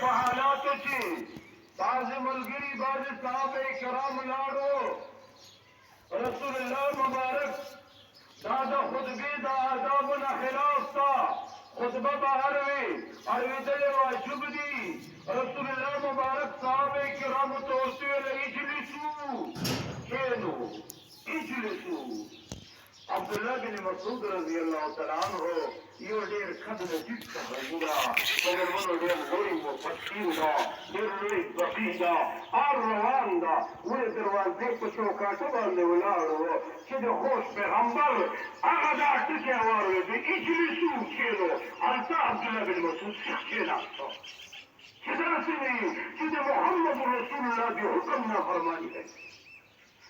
په حالاتو چې بعضې ملګري بعضې صحابه کرام لاړو رسول الله مبارک دا د خطبې د آدابو نه خلاف تا خطبه بهر وي اورېدل واجب دي رسول الله مبارک صحابه کرامو ته ورته ویل اجلسو کښېنو اجلسو عبدالله بن مسعود رضی الله تعالی عنه یو ډېر ښه لطیف صحابي ده په مېرمنو ډېر لوی مفکر ده ډېر لوی فقیه ده هر روان ده ولې دروازې په چوکاټو باندې ولاړ و چې د خوش پیغمبر هغه دا ټکي واورېد اجلسو کښېنو هلته عبدالله بن مسعود کښېناستو چې داسې وي چې د محمد رسول الله د حکم نافرماني کوي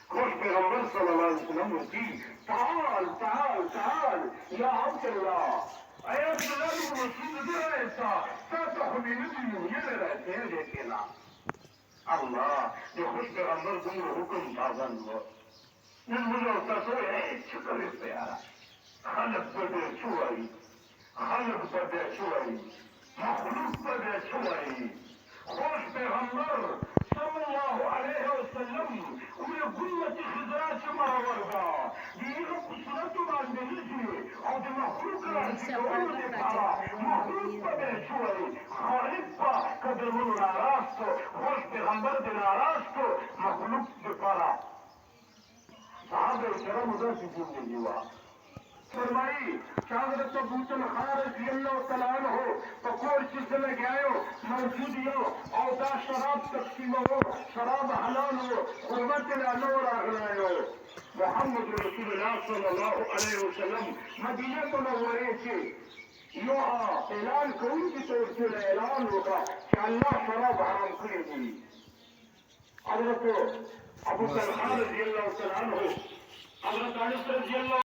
خوش پیغمبر صلی الله علیه وسلم وتی تعال تعال تعال یا عبد الله اے عبد الله بن مسعود دې راځه تاسو خو مې نه دي ویلي راځئ دې کېنا الله د خوش پیغمبر دومره حکم پابند و نن موږ تاسو یې چې کوي په یاره خلک به دې څه وایي خلک به دې څه وایي مخلوق به دې څه وایي خوش پیغمبر صلی الله علیه وسلم وی گلت خضرا چې مرور ده د هغه په صورتو باندې نشي او د مخلوق راځي کولو دپاره مخلوق به دی څه وایي خالق به که د نور ناراض کړو خوش پیغمبر دې ناراض کړو مخلوق دپاره صحابه کرامو داسې زندګي وه فرمائی کہ حضرت ابو طلحہ رضی اللہ تعالیٰ عنہ پکور چیز لگیاؤ موجود یو او دا شراب تقسیم ہو شراب حلال ہو حرمت لانو راغلائیو محمد رسول اللہ صلی اللہ علیہ وسلم مدینہ منورے سے یو اعلان کون کی طور سے اعلان ہوگا کہ اللہ شراب حرام کرے گی حضرت ابو طلحہ رضی اللہ تعالیٰ عنہ حضرت انس رضی اللہ